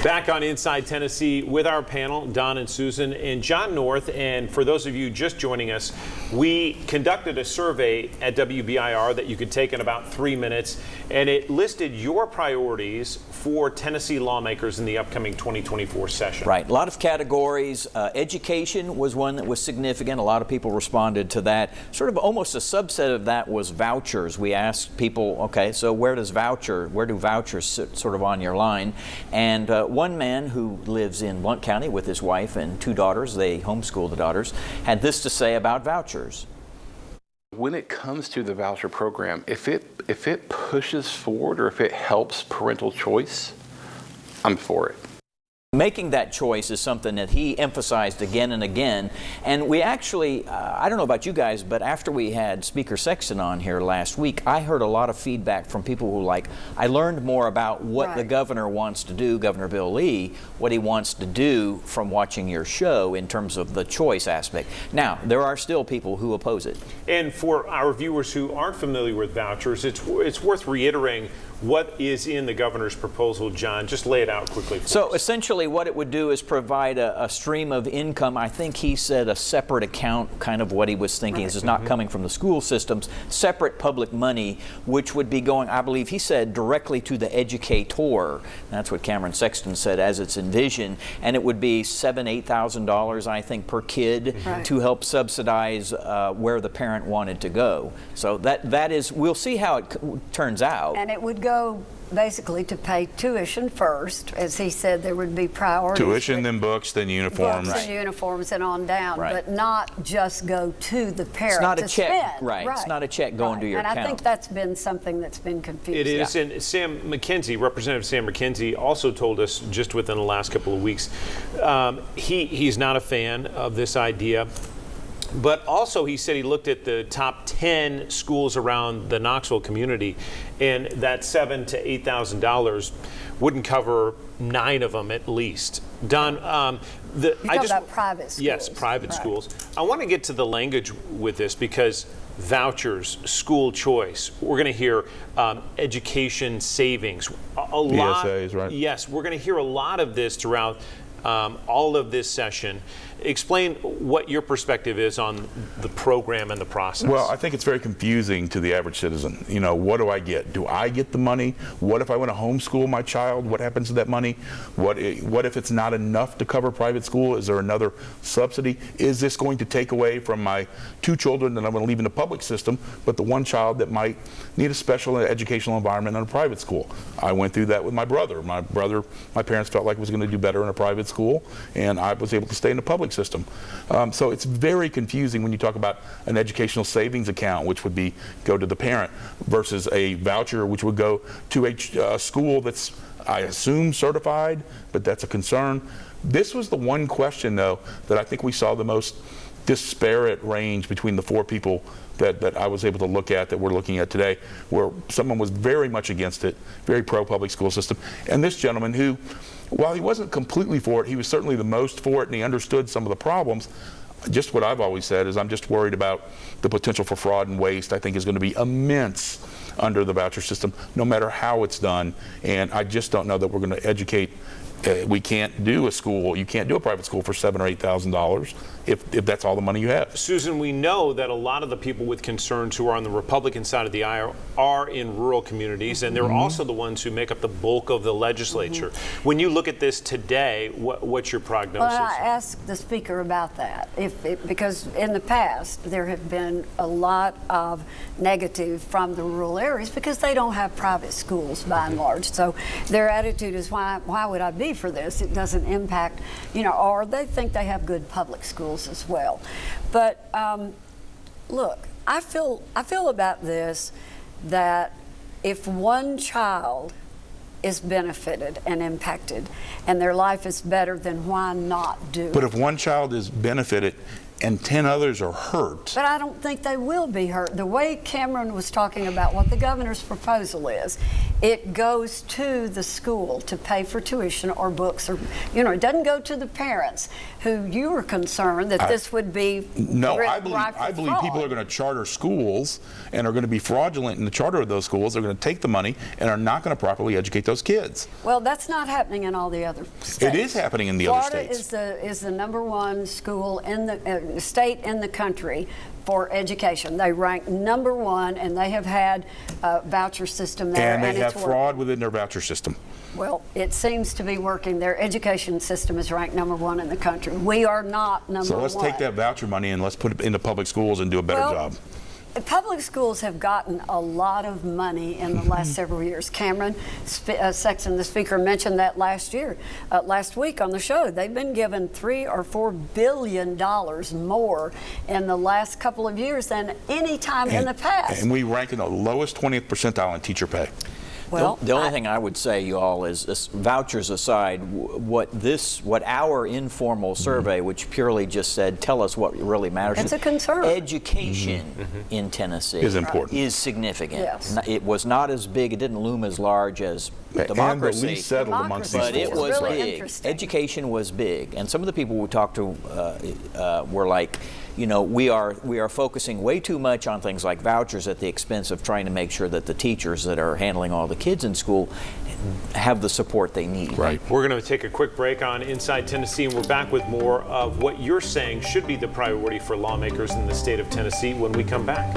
Back on Inside Tennessee with our panel, Don and Susan and John North. And for those of you just joining us, we conducted a survey at WBIR that you could take in about 3 minutes, and it listed your priorities for Tennessee lawmakers in the upcoming 2024 session. Right. A lot of categories. Education was one that was significant. A lot of people responded to that. Sort of almost a subset of that was vouchers. We asked people, okay, so where do vouchers sit sort of on your line? And one man who lives in Blount County with his wife and 2 daughters, they homeschool the daughters, had this to say about vouchers. When it comes to the voucher program, if it pushes forward or if it helps parental choice, I'm for it. Making that choice is something that he emphasized again and again. And we actually, I don't know about you guys, but after we had Speaker Sexton on here last week, I heard a lot of feedback from people who I learned more about what the governor wants to do, Governor Bill Lee, what he wants to do from watching your show in terms of the choice aspect. Now, there are still people who oppose it. And for our viewers who aren't familiar with vouchers, it's worth reiterating what is in the governor's proposal. John, just lay it out quickly for us. So essentially what it would do is provide a stream of income. I think he said a separate account, kind of what he was thinking. This is not coming from the school systems, separate public money, which would be going, I believe he said, directly to the educator. That's what Cameron Sexton said as it's envisioned. And it would be $7,000, $8,000, I think, per kid to help subsidize where the parent wanted to go. So that is, we'll see how it turns out. And it would go basically to pay tuition first. As he said, there would be priorities. Tuition, then books, then uniforms. Books and uniforms and on down, Right. but not just go to the parent It's not a to check, spend. right. It's not a check going to your account. And I think that's been something that's been confusing. It is, and Sam McKenzie, Representative Sam McKenzie, also told us just within the last couple of weeks, he's not a fan of this idea. But also he said he looked at the top 10 schools around the Knoxville community, and that $7,000 to $8,000 wouldn't cover 9 of them at least. Don, You're talking about private schools. Yes, private schools. I want to get to the language with this because vouchers, school choice, we're going to hear education savings. A lot, ESAs, right? Yes, we're going to hear a lot of this throughout all of this session. Explain what your perspective is on the program and the process. Well, I think it's very confusing to the average citizen. You know, what do I get? Do I get the money? What if I want to homeschool my child? What happens to that money? What if it's not enough to cover private school? Is there another subsidy? Is this going to take away from my 2 children that I'm going to leave in the public system, but the 1 child that might need a special educational environment in a private school? I went through that with my brother. My parents felt like was going to do better in a private school, and I was able to stay in the public system. So it's very confusing when you talk about an educational savings account, which would go to the parent, versus a voucher, which would go to a school that's, I assume, certified, but that's a concern. This was the one question, though, that I think we saw the most disparate range between the 4 people that I was able to look at, that we're looking at today, where someone was very much against it, very pro-public school system, and this gentleman who, while he wasn't completely for it, he was certainly the most for it, and he understood some of the problems. Just what I've always said is I'm just worried about the potential for fraud and waste. I think is going to be immense under the voucher system, no matter how it's done, and I just don't know that we're going to educate. We can't do a school, you can't do a private school for $7,000 or $8,000 if that's all the money you have. Susan, we know that a lot of the people with concerns who are on the Republican side of the aisle are in rural communities, and they're also the ones who make up the bulk of the legislature. When you look at this today, what's your prognosis? Well, I asked the Speaker about that, because in the past there have been a lot of negative from the rural areas because they don't have private schools by and large. So their attitude is, why would I be for this? It doesn't impact, or they think they have good public schools as well. But look, I feel about this that if one child is benefited and impacted and their life is better, then why not do it? But if one child is benefited and 10 others are hurt. But I don't think they will be hurt. The way Cameron was talking about what the governor's proposal is, it goes to the school to pay for tuition or books, or it doesn't go to the parents who you were concerned that this would be. No, I rife believe with people are fraud. going to charter schools and are going to be fraudulent in the charter of those schools. They're going to take the money and are not going to properly educate those kids. Well, that's not happening in all the other states. It is happening in the other Florida states. is the #1 school in the state in the country for education. They rank #1, and they have had a voucher system there. And they have it's working. fraud within their voucher system. Well, it seems to be working. Their education system is ranked #1 in the country. We are not #1. So let's take that voucher money and let's put it into public schools and do a better job. Public schools have gotten a lot of money in the last several years. Cameron Sexton, the speaker, mentioned that last week on the show. They've been given $3 or $4 billion more in the last couple of years than any time in the past. And we rank in the lowest 20th percentile in teacher pay. Well, the only thing I would say, you all, is vouchers aside, what our informal survey, which purely just said, tell us what really matters. It's a concern. Education in Tennessee Is important. is significant. Yes. It was not as big, it didn't loom as large as democracy. And the least settled amongst these But it four. was It's really big. interesting. Education was big, and some of the people we talked to were like, we are focusing way too much on things like vouchers at the expense of trying to make sure that the teachers that are handling all the kids in school have the support they need. Right. We're going to take a quick break on Inside Tennessee, and we're back with more of what you're saying should be the priority for lawmakers in the state of Tennessee when we come back.